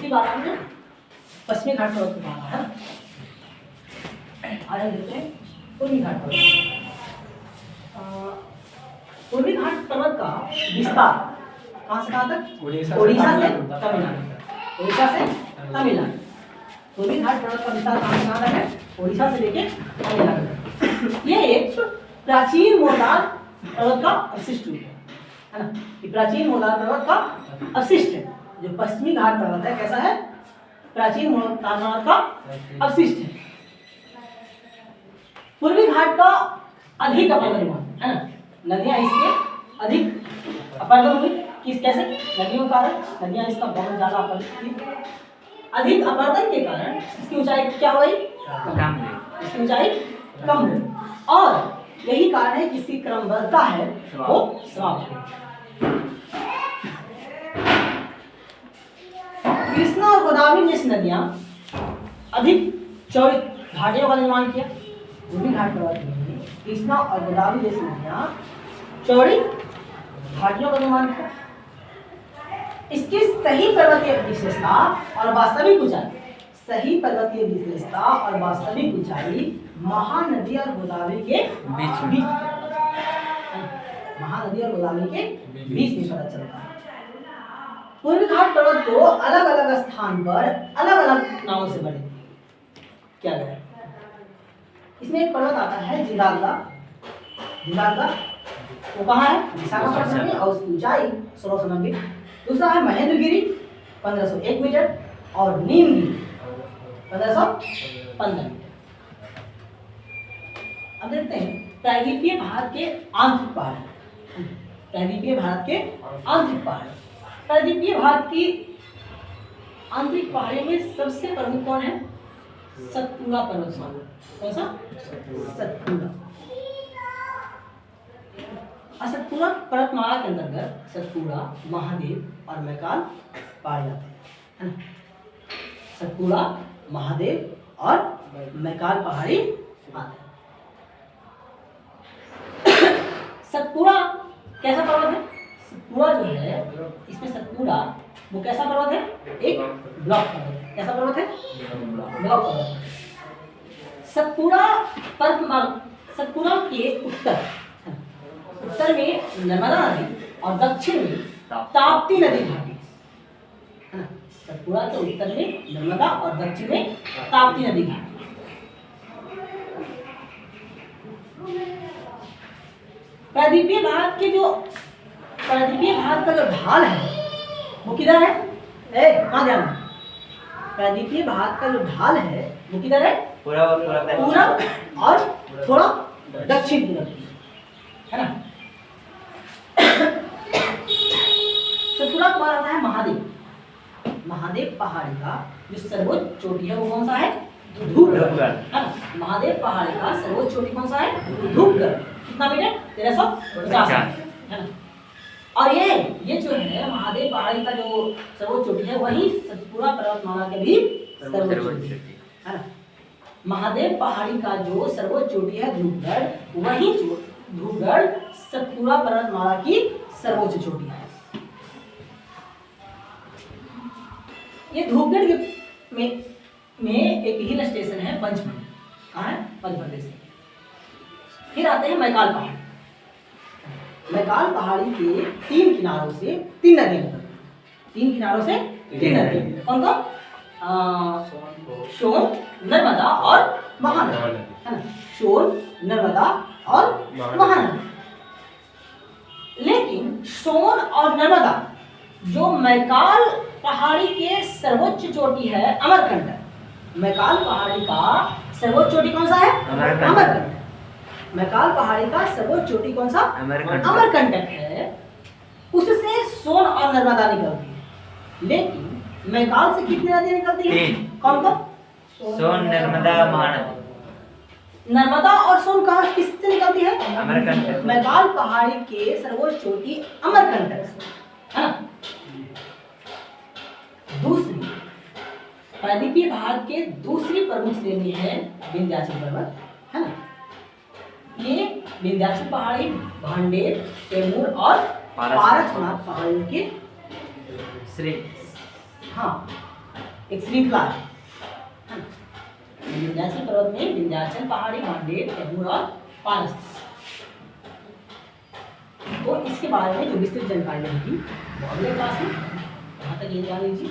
दूसरी बात है पश्चिमी घाट पर्वत को कहा है। आगे देखते हैं पूर्वी घाट पर्वत। पूर्वी घाट पर्वत का विस्तार कहाँ से कहाँ तक? उड़ीसा से तमिलनाडु। उड़ीसा से तमिलनाडु। पूर्वी घाट पर्वत का विस्तार कहाँ से कहाँ तक है? उड़ीसा से लेके तमिलनाडु। ये एक प्राचीन मोरदार पर्वत का अवशिष्ट रूप है ना? ये प्राचीन मोरदार पर्वत का अवशिष्ट है। जो पश्चिमी घाट पर्वत है कैसा है? प्राचीन मोरदार पर्वत का अवशिष्ट है। पूर्वी घाट का अधिक अपर परिमाण है ना? नदियां इसके अधिक अपर्दन हुई किस कैसे? नदियों के कारण नदियां इसका बहुत ज्यादा अपर्दन, अधिक अपर्दन के कारण इसकी ऊंचाई क्या हुई? कम हुई। इसकी ऊंचाई कम हुई और यही कारण है कि इसकी क्रमबद्धता है वो समाप्त हुई। कृष्णा और गोदावरी जैसी नदियां अधिक चौड़ी घाटियों का निर्माण किया। पूर्वी घाट पर्वत में कृष्णा और गोदावरी जैसी नदियां चौड़ी घाटियों का निर्माण किया। इसकी सही पर्वतीय विशेषता और वास्तविक ऊंचाई, सही पर्वतीय विशेषता और वास्तविक ऊंचाई महानदी और गोदावरी के बीच महानदी और गोदावरी के बीच में पता चलता है। पूर्वी घाट पर्वत को अलग अलग स्थान पर अलग अलग नामों से वर्णित किया गया है। इसमें एक पर्वत आता है जिदालदा। जिदालदा वो कहाँ है? विशाखापट्टनम में और उसकी ऊंचाई 1690। दूसरा है महेंद्रगिरी 1501 मीटर और नीमगिरी 1515 मीटर। अब देखते हैं प्रायद्वीपीय भारत के आंतरिक पहाड़। प्रायद्वीपीय भारत के आंतरिक पहाड़। प्रायद्वीपीय भारत की आंतरिक पहाड़ियों में सबसे प्रमुख कौन है? सतपुड़ा पर्वतमाला। कौन सा? सतपुड़ा। सतपुड़ा पर्वतमाला के अंतर्गत सतपुड़ा, महादेव और मैकाल पाए जाते हैं, है ना? सतपुड़ा, महादेव और मैकाल पहाड़ी आते हैं। सतपुड़ा कैसा पर्वत है? सतपुड़ा जो है इसमें सतपुड़ा वो कैसा पर्वत है? एक ब्लॉक पर्वत है। कैसा पर्वत है? ब्लॉक पर्वत। सतपुड़ा के उत्तर में नर्मदा नदी और दक्षिण में ताप्ती नदी घाटी है ना? सतपुड़ा के उत्तर में नर्मदा और दक्षिण में ताप्ती नदी घाटी। प्रायद्वीपीय भारत का जो ढाल है वो किधर है? कहाँ ध्यान? प्रायद्वीपीय भारत का जो ढाल है वो किधर है? पूरब और थोड़ा दक्षिण पूरब है ना? सतपुड़ा के बाद आता है महादेव। महादेव पहाड़ी का जो सर्वोच्च चोटी है वो कौन सा है? धूपगढ़ है ना? महादेव पहाड़ी का सर्वोच्च चोटी कौन सा है? धूपगढ़। कितना मीटर? 1350 है ना? और ये जो है महादेव पहाड़ी का जो सर्वोच्च चोटी है वही सतपुड़ा पर्वतमाला के भी सर्वोच्च चोटी है ना? महादेव पहाड़ी का जो सर्वोच्च चोटी है धूपगढ़, वही धूपगढ़ सतपुड़ा पर्वतमाला की सर्वोच्च चोटी है। ये धूपगढ़ में एक हिल स्टेशन है पंचमढ़ी। कहाँ है? पंचमढ़ी से। फिर आते हैं मैकाल पहाड़ी। मैकाल पहाड़ी के तीन किनारों से तीन नदियां निकलती हैं। तीन किनारों से तीन नदियां। कौन कौन? सोन, नर्मदा और महानदी है ना? सोन, नर्मदा और महानदी। लेकिन सोन और नर्मदा जो मैकाल पहाड़ी के सर्वोच्च चोटी है अमरकंटक। मैकाल पहाड़ी का सर्वोच्च चोटी कौन सा है? अमरकंटक। मैकाल पहाड़ी का सर्वोच्च चोटी कौन सा? अमरकंटक है। उससे सोन और नर्मदा निकलती है। लेकिन मैकाल से कितनी नदियां निकलती हैं? कौन कौन? सोन, नर्मदा, महानदी। नर्मदा और सोन कहाँ किससे निकलती है? अमरकंटक। मैकाल पहाड़ी के सर्वोच्च चोटी अमरकंटक से है ना? दूसरी प्रायद्वीपीय भारत के दूसरी प्रमुख श्रेणी है विंध्याचल पर्वत है ना? ये विंध्याचल पहाड़ी भांडेर, कैमूर और पारसनाथ पहाड़ियों के श्री हाँ एक श्रृंखला है ना? विंध्याचल पर्वत में विंध्याचल पहाड़ी, मांडेर, कैमूर और पारस। तो इसके बारे में जो विस्तृत जानकारी रहेगी वो अगले क्लास में, यहाँ तक ये ध्यान लीजिए।